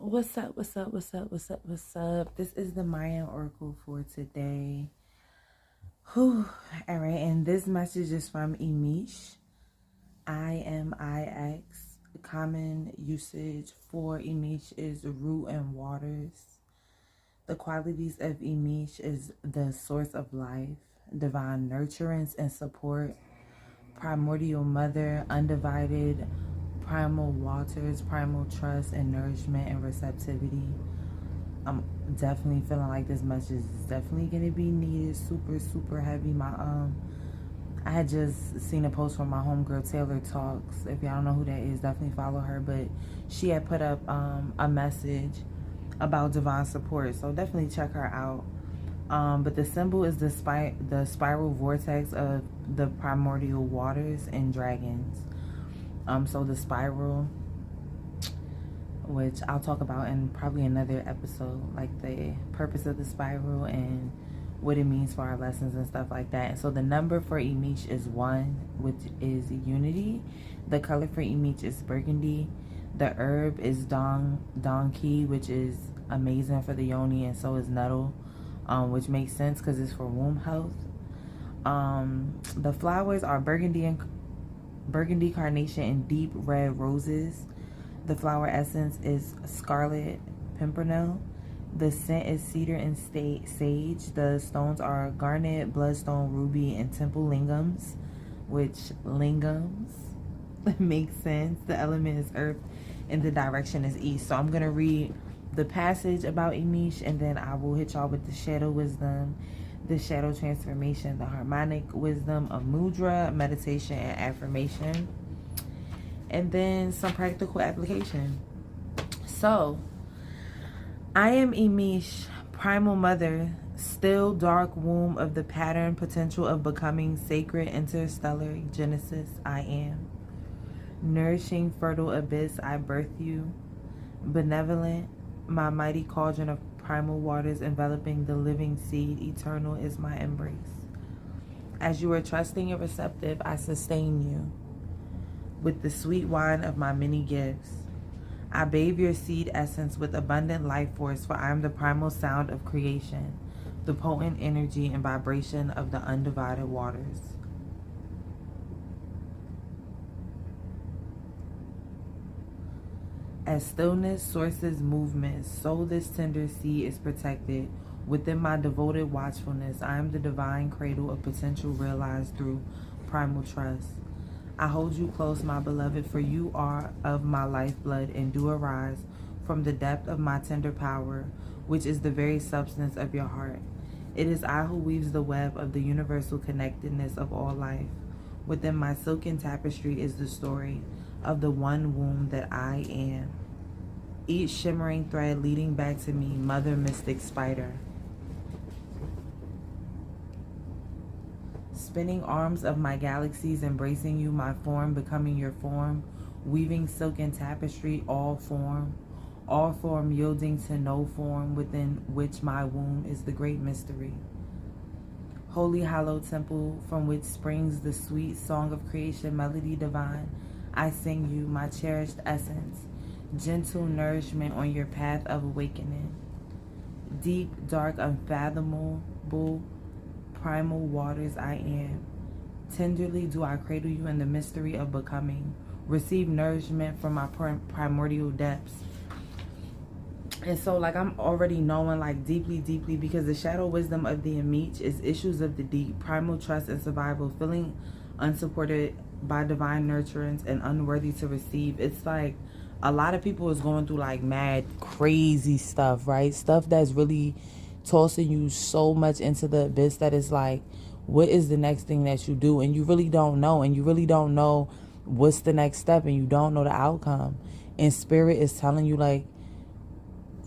What's up? What's up? What's up? What's up? What's up? This is the Mayan Oracle for today. Whew. All right, and this message is from Imix. IMIX. Common usage for Imix is root and waters. The qualities of Imix is the source of life, divine nurturance and support, primordial mother, undivided primal waters, primal trust and nourishment and receptivity. I'm definitely feeling like this message is definitely gonna be needed. Super heavy. I had just seen a post from my homegirl Taylor Talks. If y'all don't know who that is, definitely follow her. But she had put up a message about divine support, so definitely check her out. But the symbol is the spiral vortex of the primordial waters and dragons. So the spiral, which I'll talk about in probably another episode, like the purpose of the spiral and what it means for our lessons and stuff like that. So the number for Imix is 1, which is unity. The color for Imix is burgundy. The herb is donkey, which is amazing for the yoni, and so is nettle, which makes sense because it's for womb health. The flowers are burgundy, carnation, and deep red roses. The flower essence is scarlet pimpernel. The scent is cedar and sage. The stones are garnet, bloodstone, ruby, and temple lingams, which lingams makes sense. The element is earth and the direction is east. So I'm going to read the passage about Imix, and then I will hit y'all with the shadow wisdom, the shadow transformation, the harmonic wisdom of mudra, meditation, and affirmation, and then some practical application. So, I am Imix, primal mother, still dark womb of the pattern potential of becoming sacred interstellar Genesis. I am nourishing fertile abyss. I birth you, benevolent, my mighty cauldron of primal waters enveloping the living seed. Eternal is my embrace. As you are trusting and receptive, I sustain you with the sweet wine of my many gifts. I bathe your seed essence with abundant life force, for I am the primal sound of creation, the potent energy and vibration of the undivided waters. As stillness sources movement, so this tender seed is protected. Within my devoted watchfulness, I am the divine cradle of potential realized through primal trust. I hold you close, my beloved, for you are of my lifeblood and do arise from the depth of my tender power, which is the very substance of your heart. It is I who weaves the web of the universal connectedness of all life. Within my silken tapestry is the story of the one womb that I am. Each shimmering thread leading back to me, Mother Mystic Spider. Spinning arms of my galaxies, embracing you, my form becoming your form, weaving silken tapestry, all form yielding to no form, within which my womb is the great mystery. Holy hollow temple from which springs the sweet song of creation, melody divine, I sing you, my cherished essence, gentle nourishment on your path of awakening. Deep, dark, unfathomable, primal waters I am. Tenderly do I cradle you in the mystery of becoming. Receive nourishment from my primordial depths. And so, like, I'm already knowing, like, deeply, because the shadow wisdom of the Imix is issues of the deep, primal trust and survival, feeling unsupported by divine nurturance and unworthy to receive. It's like a lot of people is going through, like, mad, crazy stuff, right? Stuff that's really tossing you so much into the abyss that is like, what is the next thing that you do? And you really don't know. And you really don't know what's the next step. And you don't know the outcome. And spirit is telling you, like,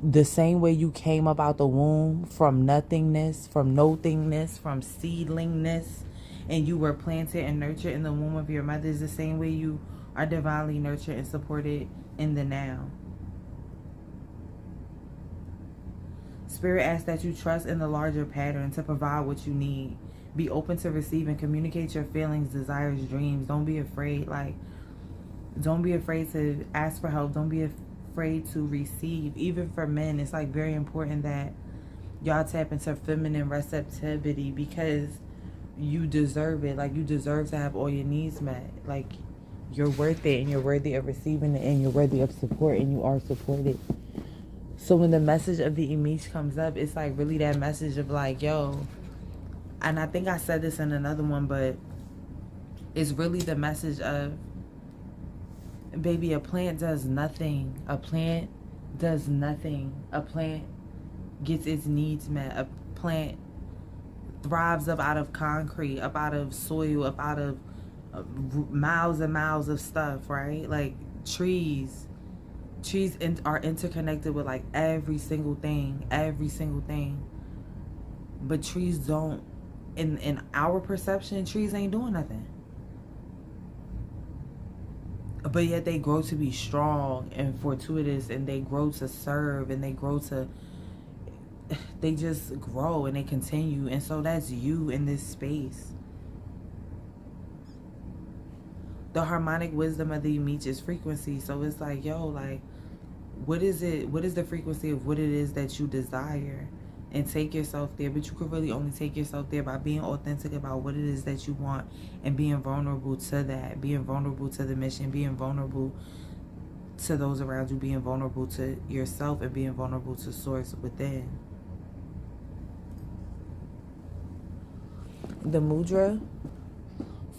the same way you came up out the womb from nothingness, from nothingness, from seedlingness, and you were planted and nurtured in the womb of your mother, is the same way you are divinely nurtured and supported in the now. Spirit asks that you trust in the larger pattern to provide what you need. Be open to receive and communicate your feelings, desires, dreams. Don't be afraid. Like, don't be afraid to ask for help. Don't be afraid to receive. Even for men, it's like very important that y'all tap into feminine receptivity, because you deserve it. Like, you deserve to have all your needs met. Like, you're worth it, and you're worthy of receiving it, and you're worthy of support, and you are supported. So when the message of the Imix comes up, it's like really that message of like, yo, and I think I said this in another one, but it's really the message of, baby, a plant does nothing. A plant does nothing. A plant gets its needs met. A plant thrives up out of concrete, up out of soil, up out of miles and miles of stuff, right? Like trees are interconnected with like every single thing. But trees don't, in our perception, trees ain't doing nothing. But yet they grow to be strong and fortuitous, and they grow to serve, and they just grow and they continue. And so that's you in this space. The harmonic wisdom of the Imix is frequency. So it's like, yo, like, what is it? What is the frequency of what it is that you desire? And take yourself there. But you could really only take yourself there by being authentic about what it is that you want, and being vulnerable to that, being vulnerable to the mission, being vulnerable to those around you, being vulnerable to yourself, and being vulnerable to source within. The mudra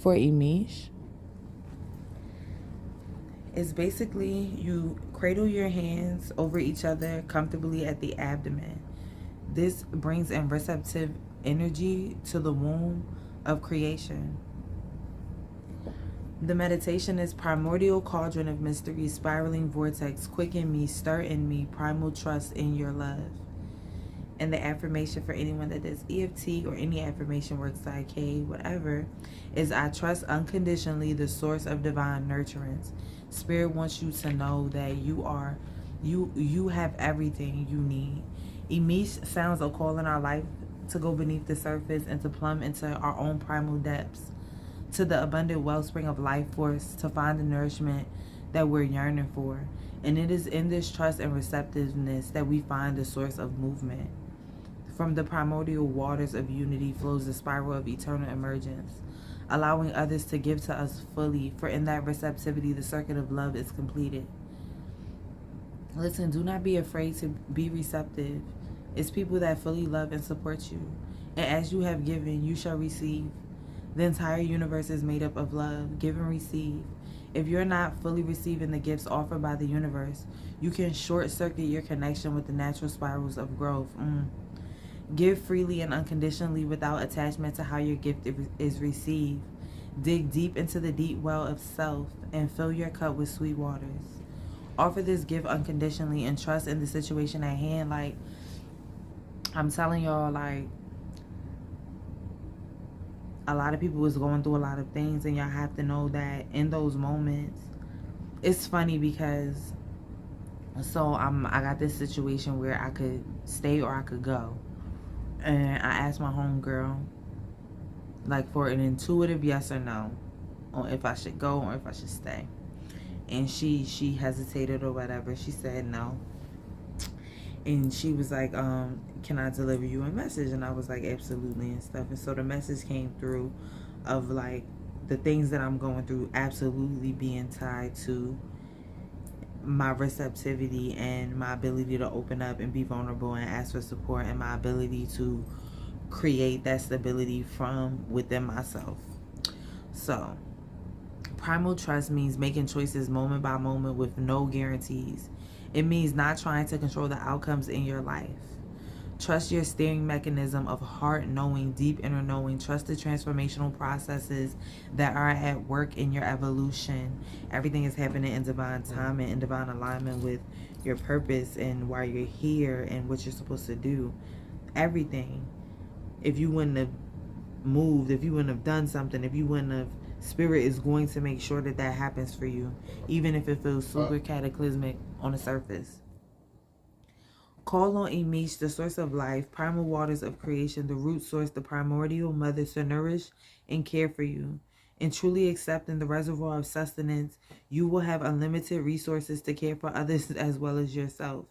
for Imix is basically, you cradle your hands over each other comfortably at the abdomen. This brings in receptive energy to the womb of creation. The meditation is primordial cauldron of mystery, spiraling vortex, quicken me, stir in me, primal trust in your love. And the affirmation for anyone that does EFT or any affirmation work, Psyche, whatever, is I trust unconditionally the source of divine nurturance. Spirit wants you to know that you have everything you need. Imix sounds a call in our life to go beneath the surface and to plumb into our own primal depths, to the abundant wellspring of life force, to find the nourishment that we're yearning for. And it is in this trust and receptiveness that we find the source of movement. From the primordial waters of unity flows the spiral of eternal emergence, allowing others to give to us fully, for in that receptivity the circuit of love is completed. Listen, do not be afraid to be receptive. It's people that fully love and support you. And as you have given, you shall receive. The entire universe is made up of love. Give and receive. If you're not fully receiving the gifts offered by the universe, you can short circuit your connection with the natural spirals of growth. Give freely and unconditionally without attachment to how your gift is received. Dig deep into the deep well of self and fill your cup with sweet waters. Offer this gift unconditionally and trust in the situation at hand. Like, I'm telling y'all, like, a lot of people is going through a lot of things, and y'all have to know that in those moments, it's funny because, so I got this situation where I could stay or I could go. And I asked my homegirl, like, for an intuitive yes or no on if I should go or if I should stay. And she hesitated or whatever. She said no. And she was like, can I deliver you a message? And I was like, absolutely, and stuff. And so the message came through of like the things that I'm going through absolutely being tied to my receptivity and my ability to open up and be vulnerable and ask for support, and my ability to create that stability from within myself. So primal trust means making choices moment by moment with no guarantees. It means not trying to control the outcomes in your life. Trust your steering mechanism of heart knowing, deep inner knowing. Trust the transformational processes that are at work in your evolution. Everything is happening in divine time and in divine alignment with your purpose and why you're here and what you're supposed to do. Everything. If you wouldn't have moved, if you wouldn't have done something, if you wouldn't have, Spirit is going to make sure that that happens for you, even if it feels super cataclysmic on the surface. Call on Imix, the source of life, primal waters of creation, the root source, the primordial mother, to nourish and care for you. In truly accepting the reservoir of sustenance, you will have unlimited resources to care for others as well as yourself.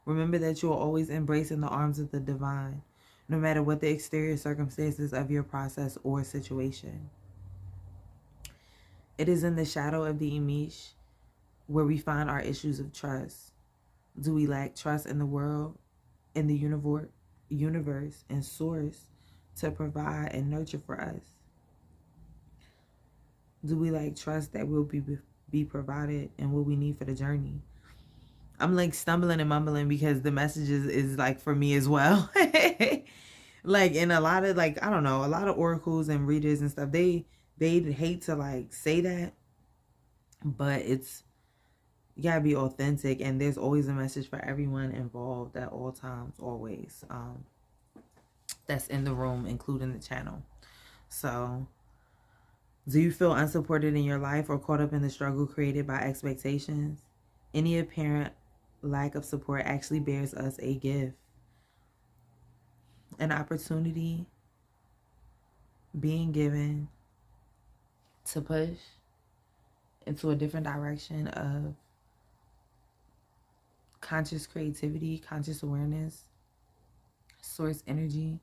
Remember that you are always embracing the arms of the divine, no matter what the exterior circumstances of your process or situation. It is in the shadow of the Imix where we find our issues of trust. Do we lack trust in the world, in the universe, and source to provide and nurture for us? Do we lack trust that will be provided and what we need for the journey? I'm like stumbling and mumbling because the messages is like for me as well. Like in a lot of like, I don't know, a lot of oracles and readers and stuff, they hate to like say that, but it's, you gotta be authentic, and there's always a message for everyone involved at all times, always. That's in the room, including the channel. So, do you feel unsupported in your life or caught up in the struggle created by expectations? Any apparent lack of support actually bears us a gift, an opportunity being given to push into a different direction of conscious creativity, conscious awareness, source energy.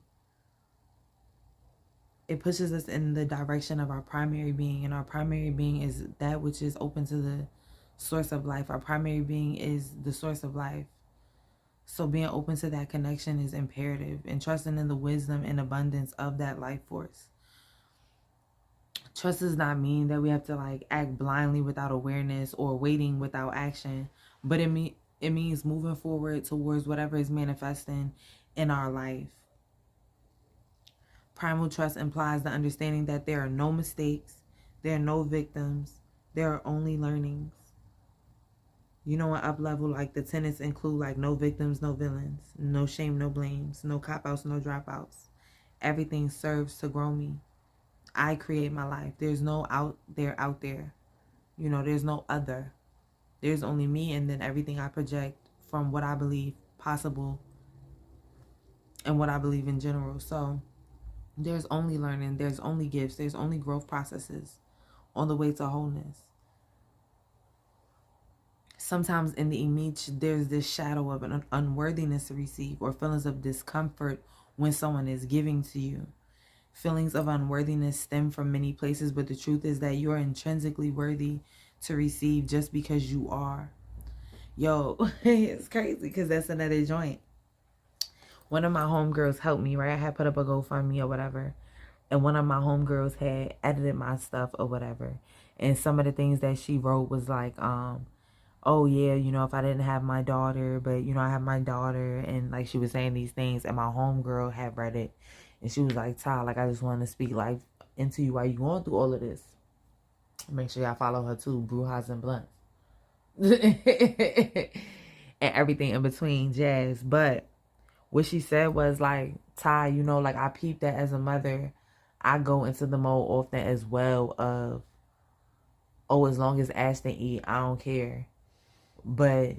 It pushes us in the direction of our primary being, and our primary being is that which is open to the source of life. Our primary being is the source of life. So being open to that connection is imperative, and trusting in the wisdom and abundance of that life force. Trust does not mean that we have to like act blindly without awareness or waiting without action, but it means moving forward towards whatever is manifesting in our life. Primal trust implies the understanding that there are no mistakes, there are no victims, there are only learnings. You know, an up level, like the tenets include like no victims, no villains, no shame, no blames, no cop-outs, no dropouts. Everything serves to grow me. I create my life. There's no out there. You know, there's no other. There's only me, and then everything I project from what I believe possible and what I believe in general. So there's only learning, there's only gifts, there's only growth processes on the way to wholeness. Sometimes in the Imix, there's this shadow of an unworthiness to receive, or feelings of discomfort when someone is giving to you. Feelings of unworthiness stem from many places, but the truth is that you're intrinsically worthy to receive just because you are. Yo, it's crazy because that's another joint. One of my homegirls helped me, right? I had put up a GoFundMe or whatever, and one of my homegirls had edited my stuff or whatever, and some of the things that she wrote was like, oh yeah, you know, if I didn't have my daughter, but you know, I have my daughter, and like she was saying these things, and my homegirl had read it, and she was like, Ty, like I just want to speak life into you while you going through all of this. Make sure y'all follow her too, Brujas and Blunts. And everything in between, jazz. But what she said was like, Ty, you know, like I peeped that as a mother, I go into the mode often as well of, oh, as long as Ashton eat, I don't care. But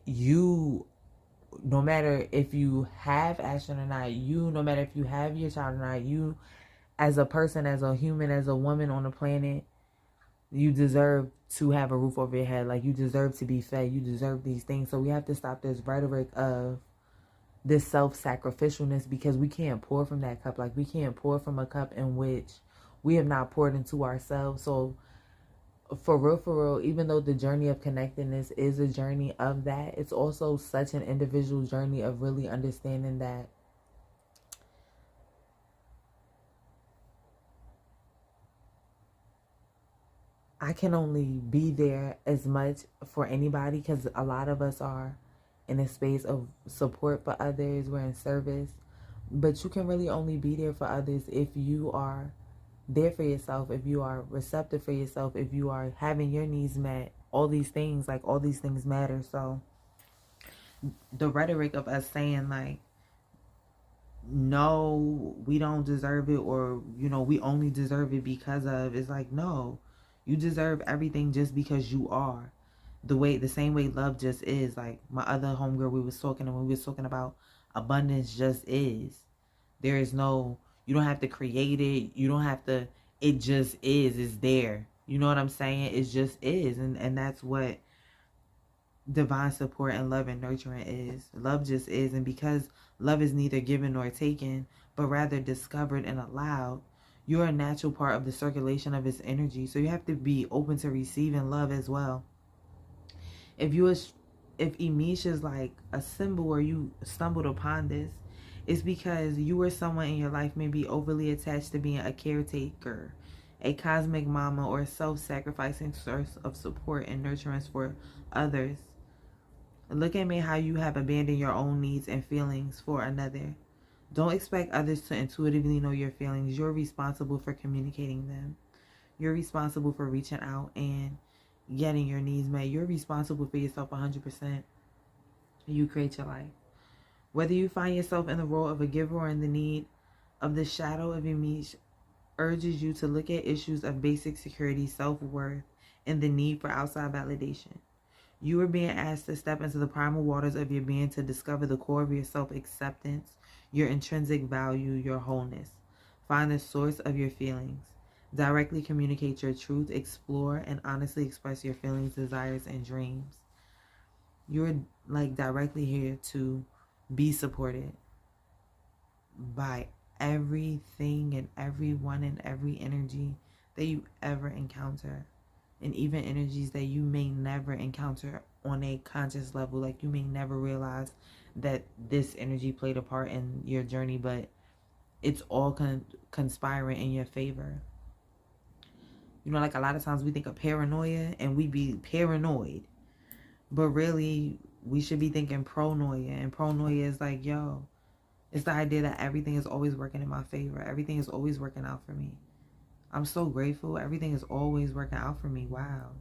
you, no matter if you have Ashton or not, you, no matter if you have your child or not, you as a person, as a human, as a woman on the planet, you deserve to have a roof over your head. Like, you deserve to be fed. You deserve these things. So we have to stop this rhetoric of this self-sacrificialness, because we can't pour from that cup. Like, we can't pour from a cup in which we have not poured into ourselves. So for real, even though the journey of connectedness is a journey of that, it's also such an individual journey of really understanding that I can only be there as much for anybody, because a lot of us are in a space of support for others, we're in service, but you can really only be there for others if you are there for yourself, if you are receptive for yourself, if you are having your needs met, all these things, like all these things matter. So the rhetoric of us saying like, no, we don't deserve it, or, you know, we only deserve it because of, it's like, no, you deserve everything just because you are. The same way love just is. Like my other homegirl, we was talking, and when we was talking about abundance just is. There is no, You don't have to create it. You don't have to, it just is. It's there. You know what I'm saying? It just is. And that's what divine support and love and nurturing is. Love just is. And because love is neither given nor taken, but rather discovered and allowed, you're a natural part of the circulation of its energy. So you have to be open to receiving love as well. If Imix is like a symbol or you stumbled upon this, it's because you or someone in your life may be overly attached to being a caretaker, a cosmic mama, or a self-sacrificing source of support and nurturance for others. Look at me how you have abandoned your own needs and feelings for another. Don't expect others to intuitively know your feelings. You're responsible for communicating them. You're responsible for reaching out and getting your needs met. You're responsible for yourself 100%. You create your life. Whether you find yourself in the role of a giver or in the need of the shadow of Imix, urges you to look at issues of basic security, self-worth, and the need for outside validation. You are being asked to step into the primal waters of your being to discover the core of your self-acceptance, your intrinsic value, your wholeness. Find the source of your feelings. Directly communicate your truth, explore, and honestly express your feelings, desires, and dreams. You're like directly here to be supported by everything and everyone and every energy that you ever encounter. And even energies that you may never encounter on a conscious level. Like you may never realize that this energy played a part in your journey, but it's all conspiring in your favor. You know, like a lot of times we think of paranoia and we be paranoid. But really, we should be thinking pronoia. And pronoia is like, yo, it's the idea that everything is always working in my favor. Everything is always working out for me. I'm so grateful. Everything is always working out for me. Wow.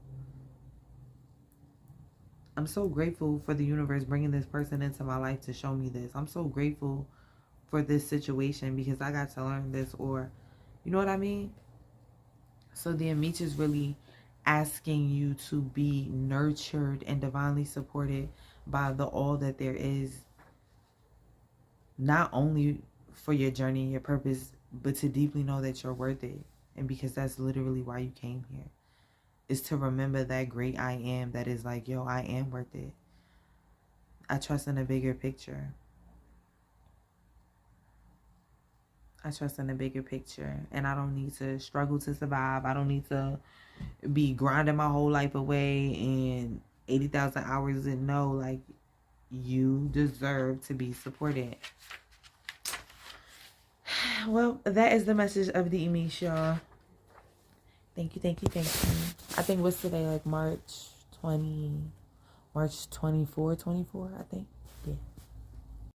I'm so grateful for the universe bringing this person into my life to show me this. I'm so grateful for this situation because I got to learn this, or, you know what I mean? So the Imix is really asking you to be nurtured and divinely supported by the all that there is, not only for your journey and your purpose, but to deeply know that you're worth it. And because that's literally why you came here, is to remember that great I am that is like, yo, I am worth it. I trust in a bigger picture. I trust in a bigger picture. And I don't need to struggle to survive. I don't need to be grinding my whole life away and 80,000 hours and no, like, you deserve to be supported. Well, that is the message of the Imix, y'all. Thank you. I think what's today, like March 24, I think. Yeah.